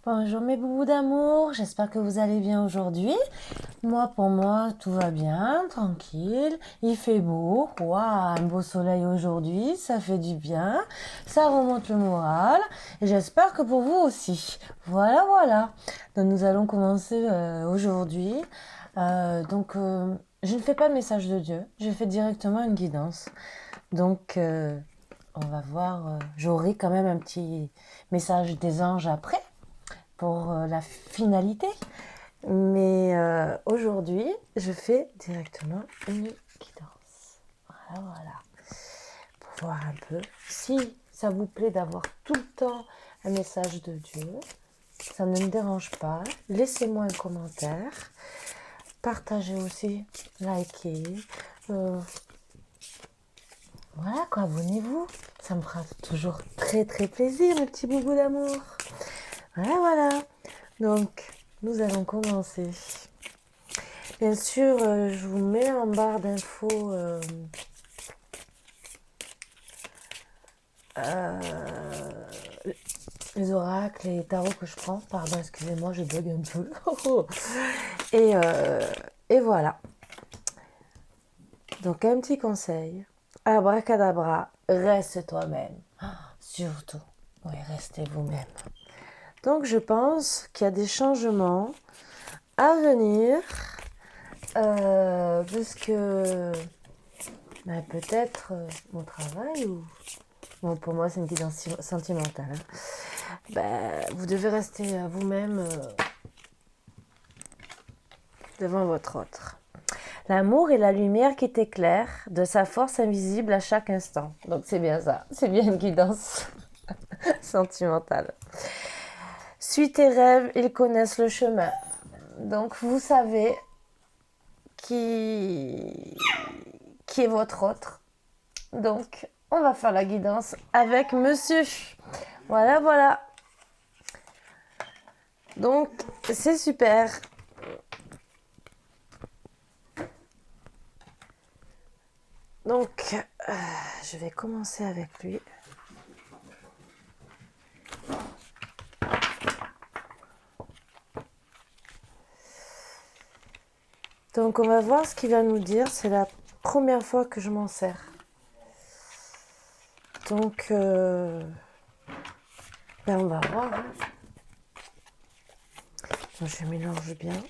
Bonjour mes boubous d'amour, j'espère que vous allez bien aujourd'hui. Moi, pour moi, tout va bien, tranquille. Il fait beau, waouh, un beau soleil aujourd'hui, ça fait du bien, ça remonte le moral. Et j'espère que pour vous aussi. Voilà, voilà. Donc nous allons commencer aujourd'hui. Je ne fais pas de message de Dieu, je fais directement une guidance. Donc, on va voir, j'aurai quand même un petit message des anges après pour la finalité. Mais aujourd'hui, je fais directement une guidance. Voilà, voilà. Pour voir un peu si ça vous plaît d'avoir tout le temps un message de Dieu. Ça ne me dérange pas. Laissez-moi un commentaire. Partagez aussi, likez. Euh, voilà quoi, abonnez-vous. Ça me fera toujours très très plaisir, mes petits boubous d'amour. Voilà, voilà. Donc, nous allons commencer. Bien sûr, je vous mets en barre d'infos euh, les oracles et les tarots que je prends. Pardon, excusez-moi, je bug un peu. et, euh, et voilà. Donc, un petit conseil. Abracadabra, reste toi-même. Surtout, oui, restez vous-même. Donc, je pense qu'il y a des changements à venir. Parce que peut-être mon travail ou... Bon, pour moi, c'est une guidance sentimentale. Vous devez rester à vous-même devant votre autre. L'amour est la lumière qui t'éclaire de sa force invisible à chaque instant. Donc c'est bien ça, c'est bien une guidance sentimentale. Suis tes rêves, ils connaissent le chemin. Donc vous savez qui est votre autre. Donc on va faire la guidance avec monsieur. Voilà, voilà. Donc c'est super. Donc, je vais commencer avec lui. Donc, on va voir ce qu'il va nous dire. C'est la première fois que je m'en sers. Donc, on va voir. Hein. Donc, je mélange bien.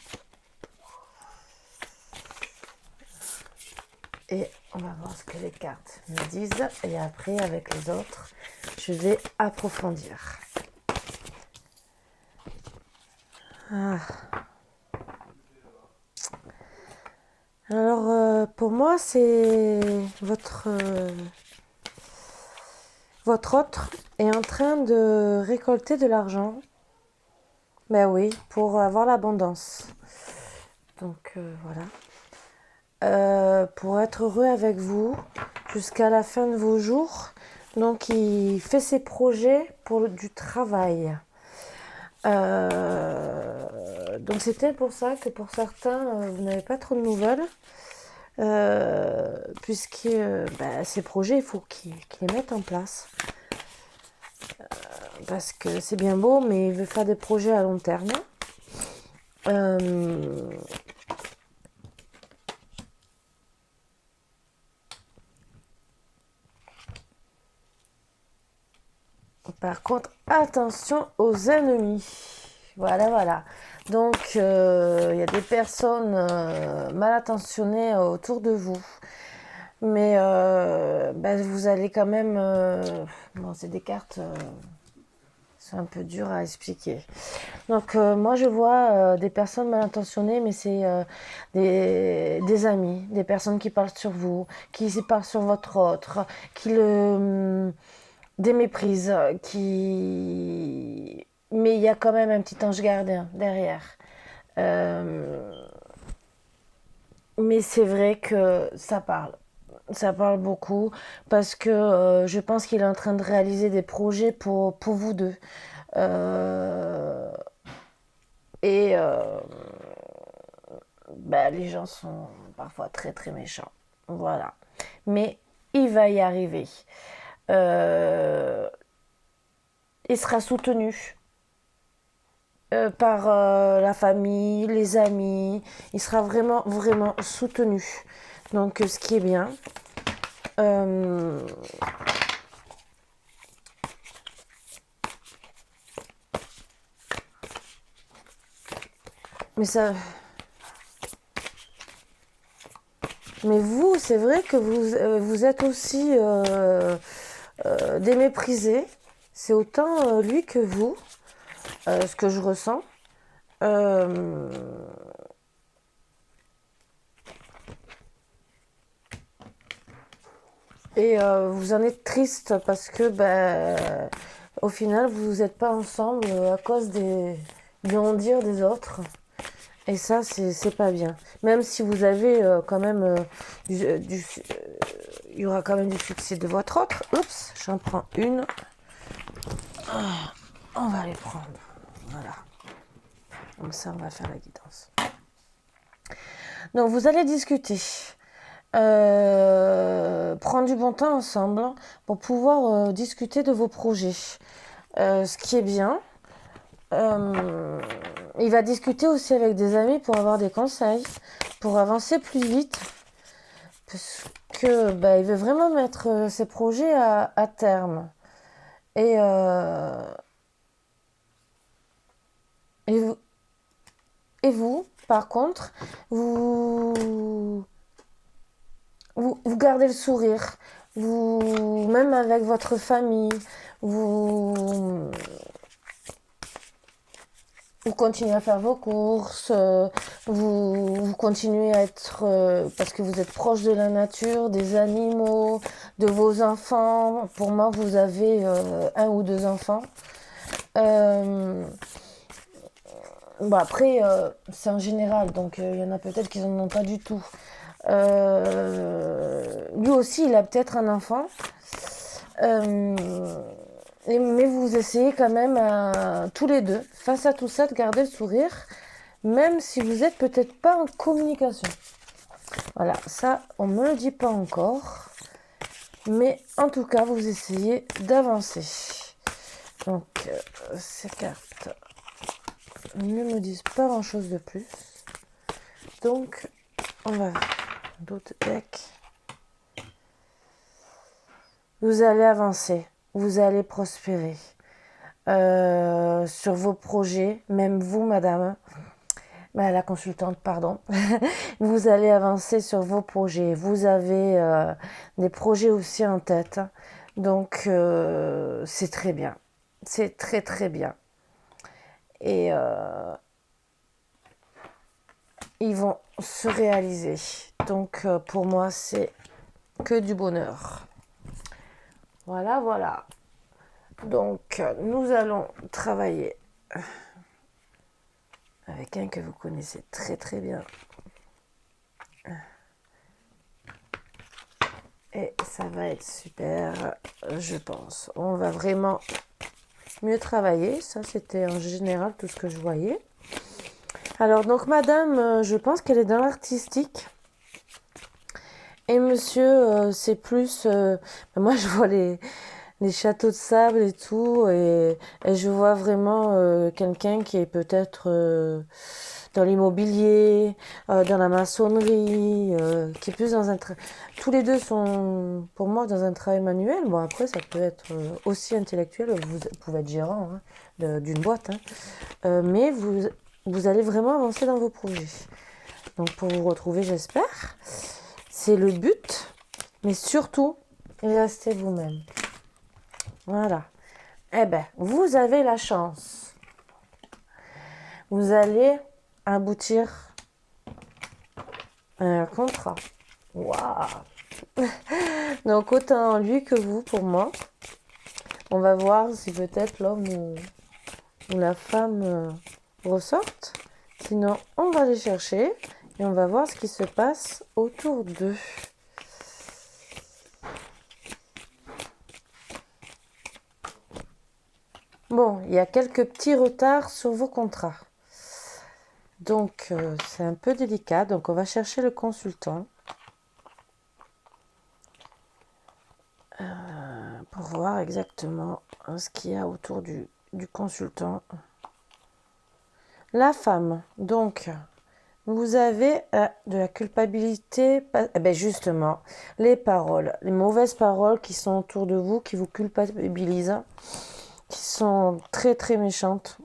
Et on va voir ce que les cartes me disent. Et après, avec les autres, je vais approfondir. Ah. Alors, pour moi, c'est votre autre est en train de récolter de l'argent. Ben oui, pour avoir l'abondance. Donc, voilà. Pour être heureux avec vous jusqu'à la fin de vos jours. Donc, il fait ses projets pour du travail. Donc, c'était pour ça que pour certains, vous n'avez pas trop de nouvelles. Puisque ces projets, il faut qu'ils les mettent en place. Parce que c'est bien beau, mais il veut faire des projets à long terme. Par contre, attention aux ennemis. Voilà, voilà. Donc, il y a des personnes mal intentionnées autour de vous. Mais vous allez quand même... bon, c'est des cartes... c'est un peu dur à expliquer. Donc, moi, je vois des personnes mal intentionnées, mais c'est des amis, des personnes qui parlent sur vous, qui parlent sur votre autre, qui le des méprises, qui... Mais il y a quand même un petit ange gardien derrière. Euh, Mais c'est vrai que ça parle. Ça parle beaucoup parce que je pense qu'il est en train de réaliser des projets pour vous deux. Euh, et les gens sont parfois très très méchants. Voilà. Mais il va y arriver. Euh, il sera soutenu. par la famille, les amis. Il sera vraiment, vraiment soutenu. Donc, ce qui est bien. Euh, mais ça, mais vous, c'est vrai que vous êtes aussi des méprisés. C'est autant lui que vous, ce que je ressens. Euh, et vous en êtes triste parce que, ben, au final, vous n'êtes pas ensemble à cause du non-dire des autres. Et ça, c'est pas bien. Même si vous avez quand même il y aura quand même du succès de votre autre. Oups, j'en prends une. Ah, on va les prendre. Voilà. Comme ça, on va faire la guidance. Donc, vous allez discuter. Prendre du bon temps ensemble pour pouvoir discuter de vos projets. Ce qui est bien. Il va discuter aussi avec des amis pour avoir des conseils, pour avancer plus vite. Parce que bah, il veut vraiment mettre ses projets à terme. Et, et, vous, et vous, par contre, vous, vous gardez le sourire. Vous, même avec votre famille, vous, vous continuez à faire vos courses, vous continuez à être, parce que vous êtes proche de la nature, des animaux, de vos enfants. Pour moi, vous avez un ou deux enfants. Euh, bon, après, c'est en général, donc il y en a peut-être qui n'en ont pas du tout. Lui aussi, il a peut-être un enfant. Euh, mais vous essayez quand même, tous les deux, face à tout ça, de garder le sourire, même si vous n'êtes peut-être pas en communication. Voilà, ça, on ne me le dit pas encore. Mais en tout cas, vous essayez d'avancer. Donc, ces cartes ne me disent pas grand-chose de plus. Donc, on va voir d'autres decks. Vous allez avancer, vous allez prospérer sur vos projets, même vous, madame, la consultante, pardon. Vous allez avancer sur vos projets. Vous avez des projets aussi en tête. Donc, c'est très bien. C'est très, très bien. Et ils vont se réaliser. Donc, pour moi, c'est que du bonheur. Voilà, voilà. Donc, nous allons travailler avec un que vous connaissez très très bien. Et ça va être super, je pense. On va vraiment mieux travailler. Ça, c'était en général tout ce que je voyais. Alors, donc, madame, je pense qu'elle est dans l'artistique. Et monsieur, c'est plus... moi, je vois les châteaux de sable et tout. Et je vois vraiment quelqu'un qui est peut-être dans l'immobilier, dans la maçonnerie, qui est plus dans un... Tous les deux sont, pour moi, dans un travail manuel. Bon, après, ça peut être aussi intellectuel. Vous pouvez être gérant d'une boîte. Mais vous allez vraiment avancer dans vos projets. Donc, pour vous retrouver, j'espère. C'est le but. Mais surtout, restez vous-même. Voilà. Eh ben, vous avez la chance. Vous allez aboutir à un contrat. Waouh! Donc, autant lui que vous pour moi. On va voir si peut-être l'homme ou la femme ressortent. Sinon, on va les chercher et on va voir ce qui se passe autour d'eux. Bon, il y a quelques petits retards sur vos contrats. Donc, c'est un peu délicat. Donc, on va chercher le consultant pour voir exactement ce qu'il y a autour du consultant. La femme, donc, vous avez de la culpabilité. Eh ben justement, les paroles, les mauvaises paroles qui sont autour de vous, qui vous culpabilisent, qui sont très très méchantes.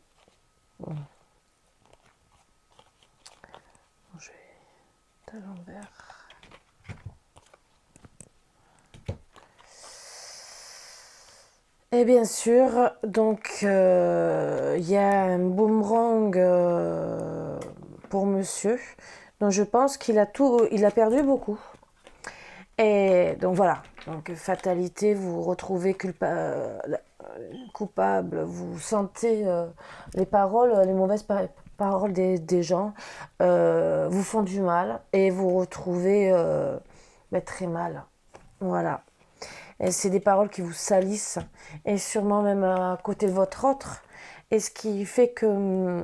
Je vais à l'envers. Et bien sûr, donc il y a un boomerang pour monsieur, donc je pense qu'il a tout, il a perdu beaucoup. Et donc voilà, donc fatalité, vous vous retrouvez coupable, vous sentez les paroles, les mauvaises paroles des gens vous font du mal et vous retrouvez très mal. Voilà. Et c'est des paroles qui vous salissent, et sûrement même à côté de votre autre. Et ce qui fait que,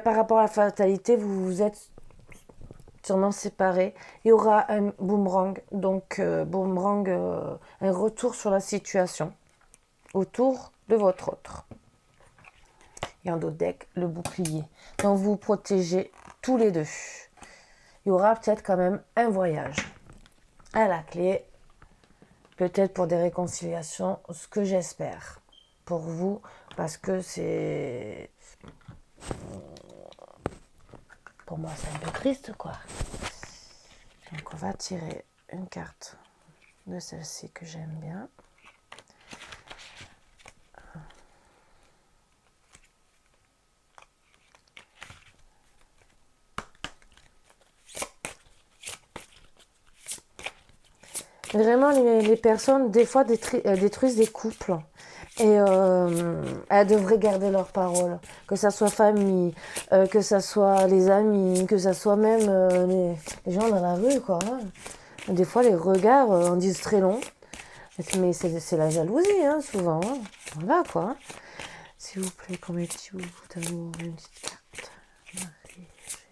par rapport à la fatalité, vous vous êtes sûrement séparés. Il y aura un boomerang, donc boomerang, un retour sur la situation autour de votre autre. Et en dos de deck, le bouclier. Donc vous protégez tous les deux. Il y aura peut-être quand même un voyage à la clé. Peut-être pour des réconciliations, ce que j'espère pour vous, parce que c'est... Pour moi, c'est un peu triste, quoi. Donc, on va tirer une carte de celle-ci que j'aime bien. Vraiment, les personnes, des fois, détruisent des couples. Et elles devraient garder leurs paroles. Que ça soit famille, que ça soit les amis, que ça soit même les gens dans la rue, quoi. Hein. Des fois, les regards en disent très long. Mais c'est la jalousie, hein, souvent. Hein. Voilà, quoi. Hein. S'il vous plaît, qu'on mettez-vous d'amour, une petite carte. Marie, Jésus,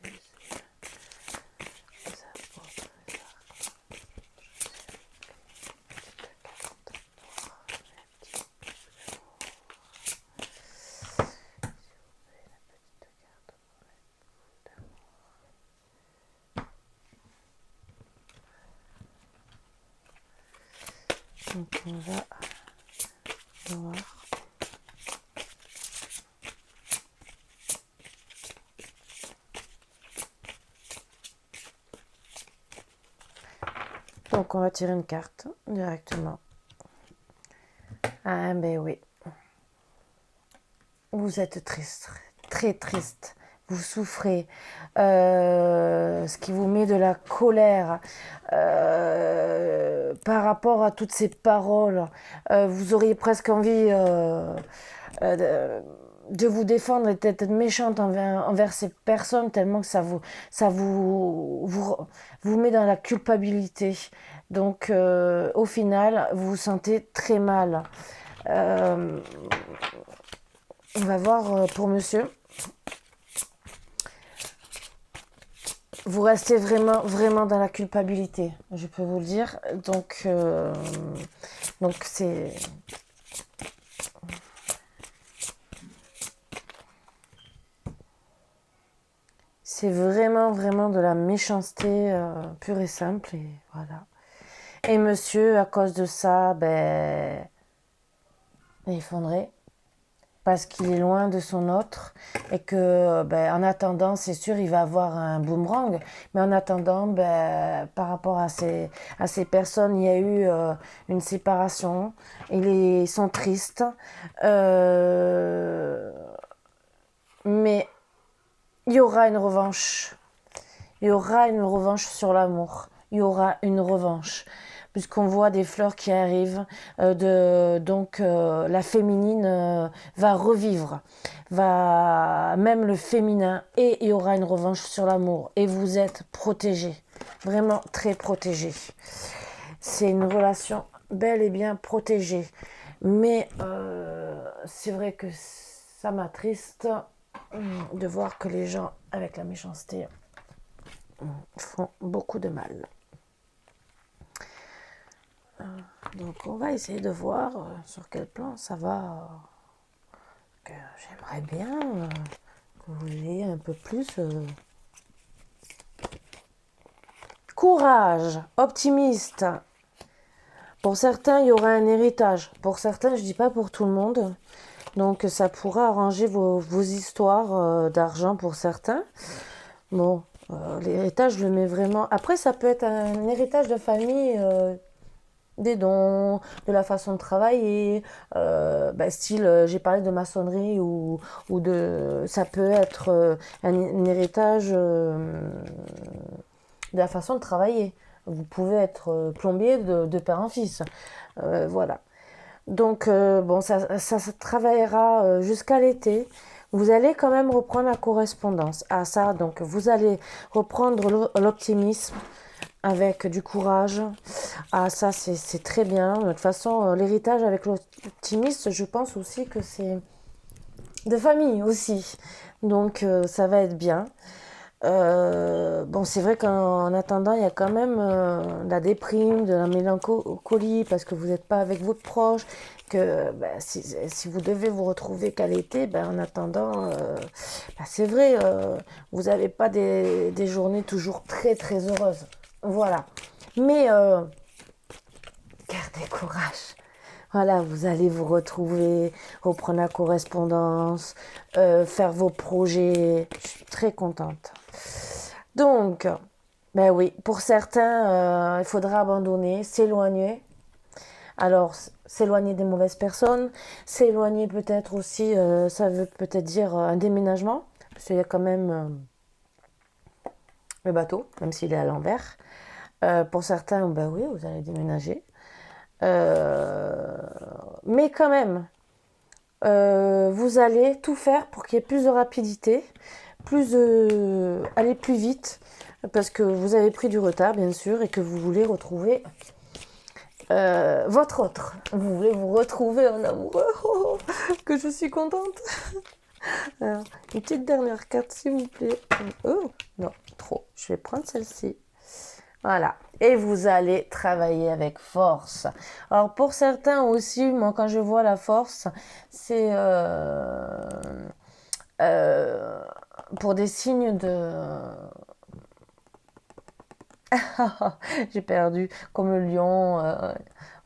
les apôtres, les archanges, donc on va voir. Donc on va tirer une carte directement. Ah ben oui. Vous êtes triste, très triste. Vous souffrez. Ce qui vous met de la colère par rapport à toutes ces paroles. Vous auriez presque envie de vous défendre et d'être méchante envers ces personnes, tellement que vous met dans la culpabilité. Donc au final, vous vous sentez très mal. On va voir pour monsieur. Vous restez vraiment, vraiment dans la culpabilité, je peux vous le dire. Donc c'est... C'est vraiment, vraiment de la méchanceté pure et simple. Et voilà. Et monsieur, à cause de ça, est effondré. Parce qu'il est loin de son autre. Et que, en attendant, c'est sûr, il va avoir un boomerang. Mais en attendant, par rapport à ces personnes, il y a eu une séparation. Ils sont tristes. Mais il y aura une revanche. Il y aura une revanche sur l'amour. Il y aura une revanche. Puisqu'on voit des fleurs qui arrivent, donc la féminine va revivre, même le féminin, et il y aura une revanche sur l'amour. Et vous êtes protégés, vraiment très protégés. C'est une relation bel et bien protégée. Mais c'est vrai que ça m'attriste de voir que les gens avec la méchanceté font beaucoup de mal. Donc on va essayer de voir sur quel plan ça va. Que j'aimerais bien que vous ayez un peu plus courage, optimiste. Pour certains, il y aura un héritage. Pour certains, je ne dis pas pour tout le monde. Donc, ça pourra arranger vos histoires d'argent pour certains. Bon, l'héritage, je le mets vraiment... Après, ça peut être un héritage de famille, des dons, de la façon de travailler, style, j'ai parlé de maçonnerie ou de... Ça peut être un héritage de la façon de travailler. Vous pouvez être plombier de père en fils. Voilà. Donc, bon, ça se travaillera jusqu'à l'été. Vous allez quand même reprendre la correspondance. Ah, ça, donc, vous allez reprendre l'optimisme avec du courage. Ah, ça, c'est très bien. De toute façon, l'héritage avec l'optimisme, je pense aussi que c'est de famille aussi. Donc, ça va être bien. Bon, c'est vrai qu'en attendant, il y a quand même de la déprime, de la mélancolie, parce que vous n'êtes pas avec votre proche, que si vous devez vous retrouver qu'à l'été, en attendant, c'est vrai, vous n'avez pas des journées toujours très très heureuses. Voilà. Mais gardez courage. Voilà, vous allez vous retrouver, reprendre la correspondance, faire vos projets. Je suis très contente. Donc, ben oui, pour certains, il faudra abandonner, s'éloigner. Alors, s'éloigner des mauvaises personnes, s'éloigner peut-être aussi, ça veut peut-être dire un déménagement, parce qu'il y a quand même le bateau, même s'il est à l'envers. Pour certains, ben oui, vous allez déménager. Mais quand même, vous allez tout faire pour qu'il y ait plus de rapidité, aller plus vite, parce que vous avez pris du retard, bien sûr, et que vous voulez retrouver votre autre. Vous voulez vous retrouver en amoureux. Oh, que je suis contente. Alors, une petite dernière carte, s'il vous plaît. Oh, non, trop. Je vais prendre celle-ci. Voilà. Et vous allez travailler avec force. Alors, pour certains aussi, moi, quand je vois la force, c'est pour des signes de... J'ai perdu, comme le lion,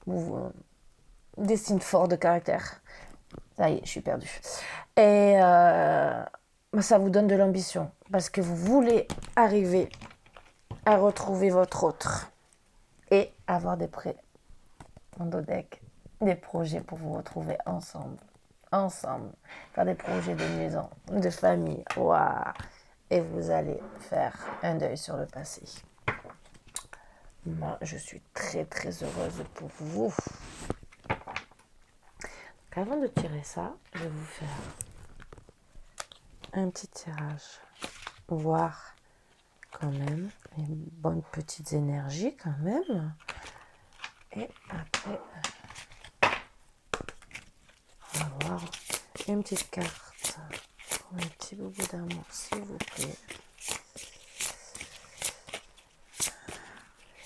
ou des signes forts de caractère. Ça y est, je suis perdue. Et ça vous donne de l'ambition, parce que vous voulez arriver à retrouver votre autre et avoir des prêts en deck, des projets pour vous retrouver ensemble, faire des projets de maison, de famille, waouh, et vous allez faire un deuil sur le passé. Moi, je suis très très heureuse pour vous. Donc, avant de tirer ça, je vais vous faire un petit tirage, voir quand même les bonnes petites énergies quand même. Et après, on va voir une petite carte pour un petit boubou d'amour, s'il vous plaît.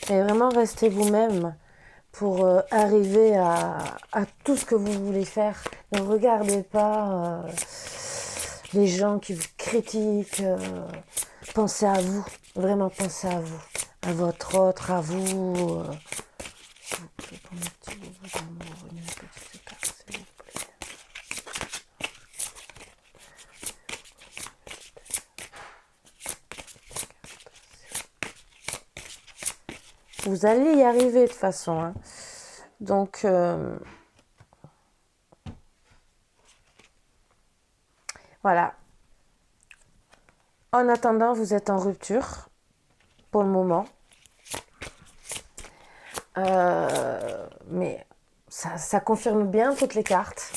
Et vraiment, restez vous-même pour arriver à tout ce que vous voulez faire. Ne regardez pas les gens qui vous critiquent. Pensez à vous, vraiment pensez à vous, à votre autre, à vous. S'il vous plaît, pour mes petits boubous d'amour, une petite carte, s'il vous plaît. Vous allez y arriver de toute façon. Hein. Donc, voilà. En attendant, vous êtes en rupture pour le moment. Mais ça confirme bien toutes les cartes.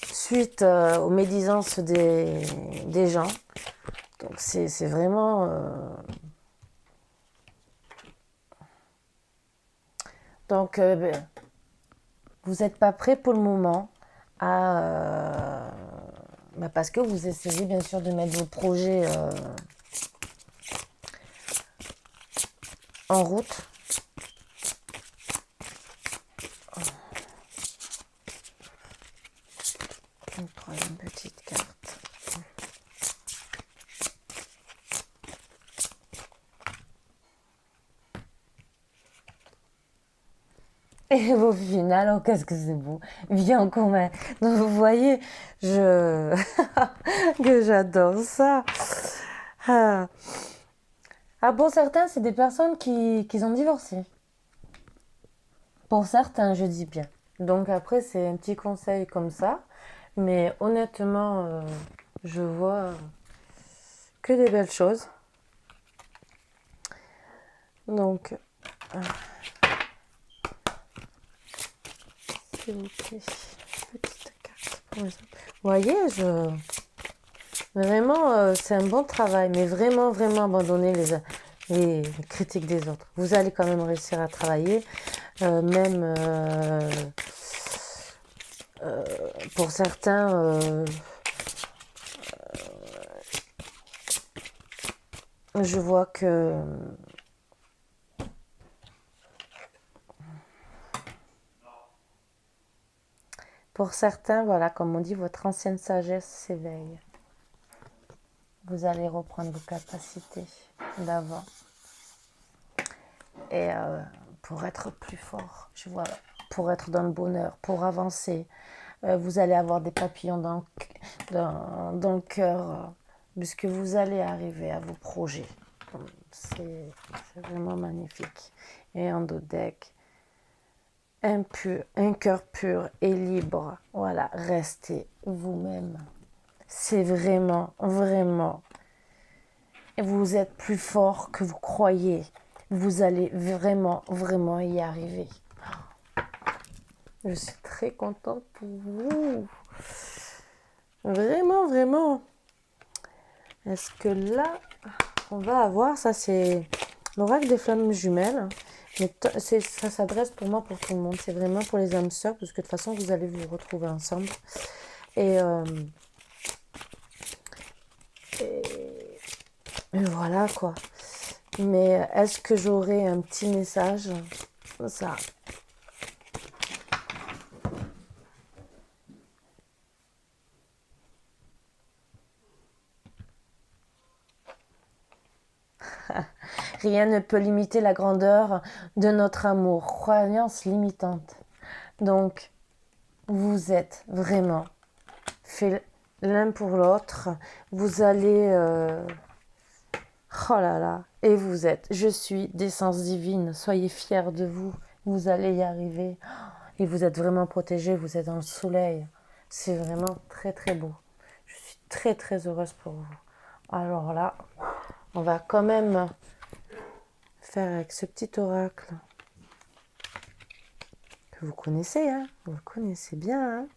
Suite aux médisances des gens. Donc, c'est vraiment... Donc, vous n'êtes pas prêt pour le moment parce que vous essayez bien sûr de mettre vos projets en route. Une troisième petite carte. Et au final, oh, qu'est-ce que c'est beau. Bien commun. Donc vous voyez, je que j'adore ça. Ah. Ah, pour certains, c'est des personnes qui ont divorcé. Pour certains, je dis bien. Donc après, c'est un petit conseil comme ça. Mais honnêtement, je vois que des belles choses. Donc, s'il vous plaît, petite carte pour les autres. Vous voyez, vraiment, c'est un bon travail, mais vraiment, vraiment abandonner les critiques des autres. Vous allez quand même réussir à travailler, même pour certains, je vois que pour certains, voilà, comme on dit, votre ancienne sagesse s'éveille. Vous allez reprendre vos capacités d'avant. Et pour être plus fort, je vois, pour être dans le bonheur, pour avancer, vous allez avoir des papillons dans le cœur, puisque vous allez arriver à vos projets. C'est vraiment magnifique. Et en dos deck, un cœur pur et libre. Voilà, restez vous-même. C'est vraiment, vraiment. Vous êtes plus fort que vous croyez. Vous allez vraiment, vraiment y arriver. Je suis très contente pour vous. Vraiment, vraiment. Est-ce que là, on va avoir, ça c'est l'oracle des flammes jumelles. Mais ça s'adresse pour moi, pour tout le monde. C'est vraiment pour les âmes sœurs, parce que de toute façon, vous allez vous retrouver ensemble. Et voilà quoi. Mais est-ce que j'aurai un petit message? Ça. Rien ne peut limiter la grandeur de notre amour. Croyance limitante. Donc, vous êtes vraiment fait l'un pour l'autre. Vous allez... Oh là là. Et vous êtes. Je suis d'essence divine. Soyez fiers de vous. Vous allez y arriver. Et vous êtes vraiment protégés. Vous êtes dans le soleil. C'est vraiment très très beau. Je suis très très heureuse pour vous. Alors là, on va quand même faire avec ce petit oracle que vous connaissez, hein, vous le connaissez bien, hein,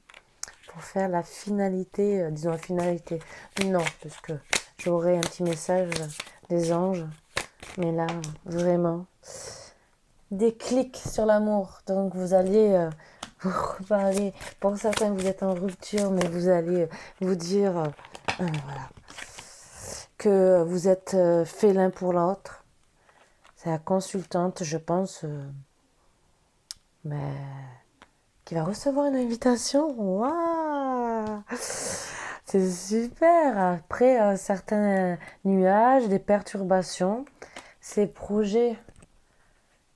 pour faire la finalité, disons la finalité. Non, parce que j'aurai un petit message des anges, mais là, vraiment, des clics sur l'amour. Donc vous allez vous reparler. Pour certains, vous êtes en rupture, mais vous allez vous dire, voilà, que vous êtes fait l'un pour l'autre. C'est la consultante, je pense, mais qui va recevoir une invitation. Waouh! C'est super. Après certains nuages, des perturbations, ces projets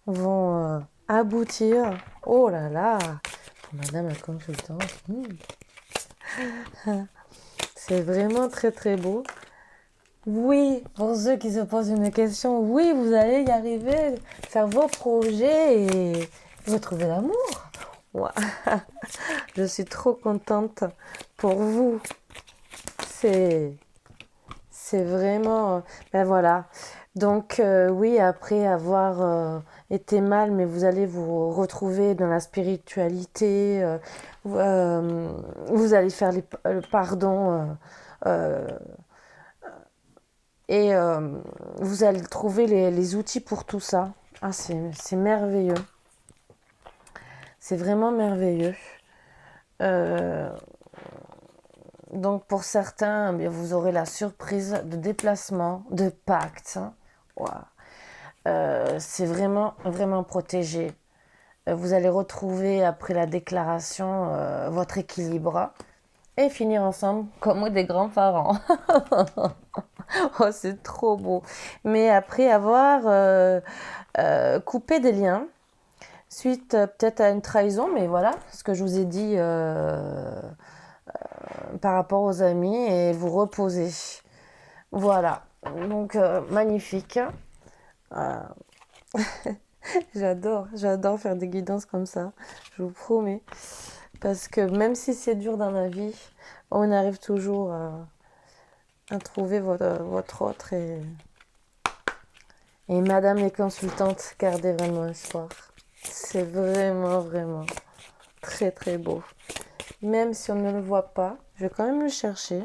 vont aboutir. Oh là là! Pour madame la consultante. C'est vraiment très très beau. Oui, pour ceux qui se posent une question, oui, vous allez y arriver, faire vos projets et retrouver l'amour. Ouais. Je suis trop contente pour vous. C'est vraiment... Ben voilà. Donc oui, après avoir été mal, mais vous allez vous retrouver dans la spiritualité. Vous allez faire le pardon. Et vous allez trouver les outils pour tout ça. Ah, c'est merveilleux. C'est vraiment merveilleux. Donc pour certains, bien, vous aurez la surprise de déplacement, de pacte. Wow. C'est vraiment, vraiment protégé. Vous allez retrouver après la déclaration votre équilibre. et finir ensemble comme des grands-parents. Oh, c'est trop beau. Mais après avoir coupé des liens, suite peut-être à une trahison, mais voilà, ce que je vous ai dit par rapport aux amis, et vous reposer. Voilà, donc magnifique. Euh, j'adore faire des guidances comme ça, je vous promets. Parce que même si c'est dur dans la vie, on arrive toujours à trouver votre autre. Et madame les consultantes, gardez vraiment espoir. C'est vraiment, vraiment très, très beau. Même si on ne le voit pas, je vais quand même le chercher.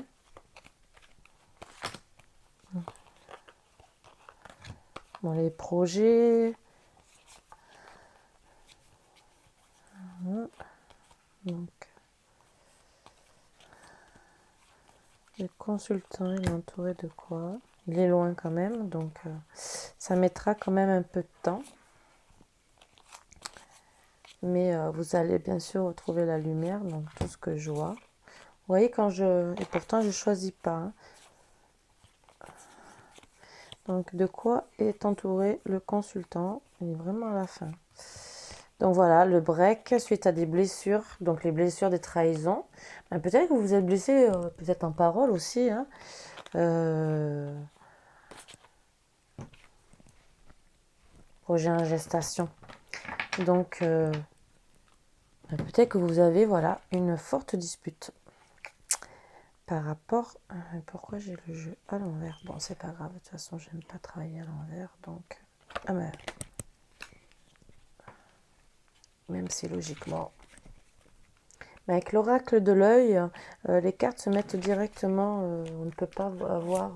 Bon, les projets. Donc, le consultant, il est entouré de quoi? Il est loin quand même, donc ça mettra quand même un peu de temps. Mais vous allez bien sûr retrouver la lumière, donc tout ce que je vois. Vous voyez, quand je... Et pourtant, je ne choisis pas. Hein. Donc, de quoi est entouré le consultant? Il est vraiment à la fin. Donc voilà, le break suite à des blessures, donc les blessures des trahisons. Ben, peut-être que vous vous êtes blessé, peut-être en parole aussi. Hein. Projet en gestation. Donc, peut-être que vous avez voilà, une forte dispute par rapport... pourquoi j'ai le jeu à l'envers? Bon, c'est pas grave, de toute façon, j'aime pas travailler à l'envers, donc... Ah mais... Même si logiquement... Mais avec l'oracle de l'œil, les cartes se mettent directement, on ne peut pas avoir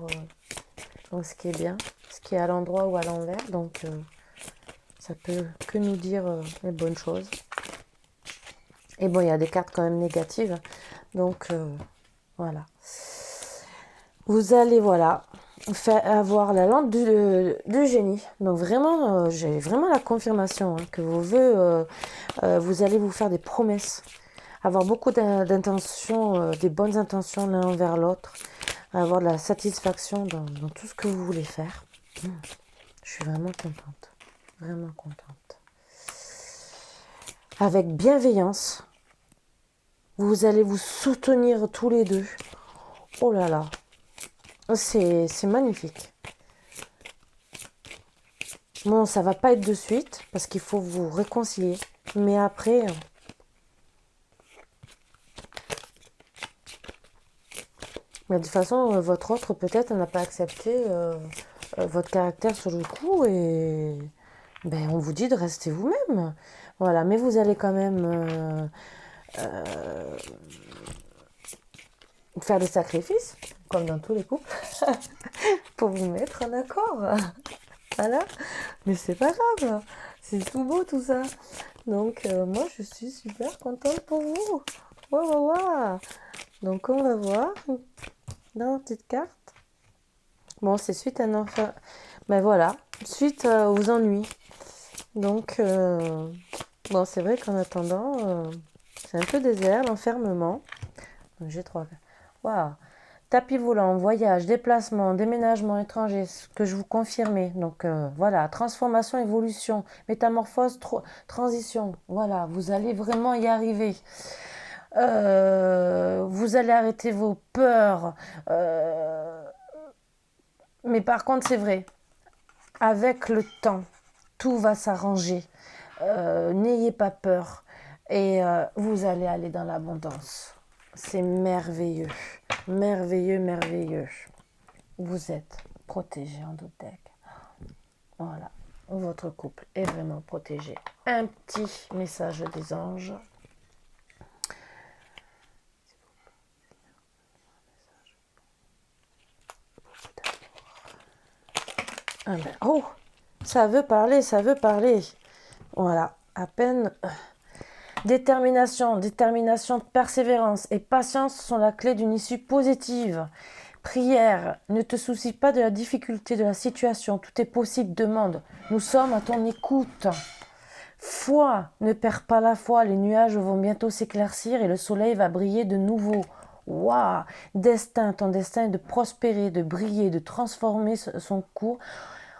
donc ce qui est bien, ce qui est à l'endroit ou à l'envers, donc ça peut que nous dire les bonnes choses. Et bon, il y a des cartes quand même négatives, donc voilà. Vous allez, voilà, avoir la lampe du génie. Donc vraiment, j'ai vraiment la confirmation hein, que vos vœux, vous allez vous faire des promesses. Avoir beaucoup d'intentions, des bonnes intentions l'un envers l'autre. Avoir de la satisfaction dans tout ce que vous voulez faire. Je suis vraiment contente. Vraiment contente. Avec bienveillance, vous allez vous soutenir tous les deux. Oh là là. C'est magnifique. Bon, ça va pas être de suite parce qu'il faut vous réconcilier. Mais après, mais de toute façon, votre autre peut-être n'a pas accepté votre caractère sur le coup et ben, on vous dit de rester vous-même. Voilà, mais vous allez quand même faire des sacrifices, comme dans tous les couples, pour vous mettre en accord. Voilà, mais c'est pas grave, c'est tout beau tout ça. Donc moi je suis super contente pour vous. Waouh, waouh, waouh. Donc on va voir dans la petite carte. Bon, c'est suite à un enfant. Ben voilà, suite aux ennuis. Donc bon, c'est vrai qu'en attendant, c'est un peu désert, l'enfermement. Donc j'ai 3. Waouh. Tapis volant, voyage, déplacement, déménagement étranger, ce que je vous confirmais. Donc voilà, transformation, évolution, métamorphose, transition. Voilà, vous allez vraiment y arriver. Vous allez arrêter vos peurs. Mais par contre, c'est vrai, avec le temps, tout va s'arranger. N'ayez pas peur. Et vous allez aller dans l'abondance. C'est merveilleux. Merveilleux, merveilleux. Vous êtes protégé en Doudek. Voilà. Votre couple est vraiment protégé. Un petit message des anges. Ah ben, oh, ça veut parler, ça veut parler. Voilà, à peine. Détermination, persévérance et patience sont la clé d'une issue positive. Prière, ne te soucie pas de la difficulté de la situation, tout est possible, demande. Nous sommes à ton écoute. Foi, ne perds pas la foi, les nuages vont bientôt s'éclaircir et le soleil va briller de nouveau. Waouh! Ton destin est de prospérer, de briller, de transformer son cours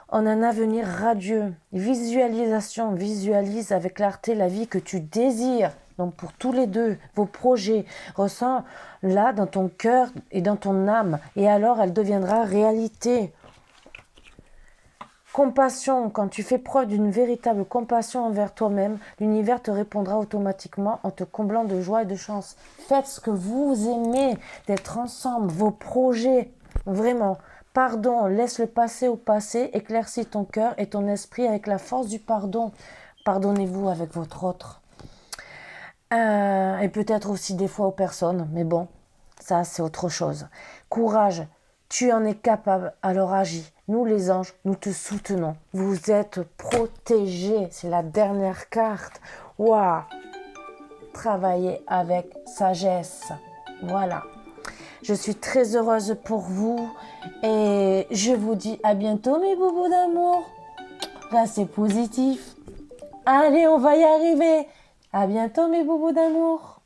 en un avenir radieux. Visualisation, visualise avec clarté la vie que tu désires. Donc pour tous les deux, vos projets, ressens-la dans ton cœur et dans ton âme. Et alors elle deviendra réalité. Compassion, quand tu fais preuve d'une véritable compassion envers toi-même, l'univers te répondra automatiquement en te comblant de joie et de chance. Faites ce que vous aimez, d'être ensemble, vos projets, vraiment. Pardon, laisse le passé au passé, éclaircis ton cœur et ton esprit avec la force du pardon. Pardonnez-vous avec votre autre. Et peut-être aussi des fois aux personnes, mais bon, ça c'est autre chose. Courage, tu en es capable, alors agis. Nous les anges, nous te soutenons. Vous êtes protégés, c'est la dernière carte. Waouh! Travaillez avec sagesse. Voilà. Je suis très heureuse pour vous et je vous dis à bientôt mes boubous d'amour. Restez positifs. Allez, on va y arriver. À bientôt mes boubous d'amour.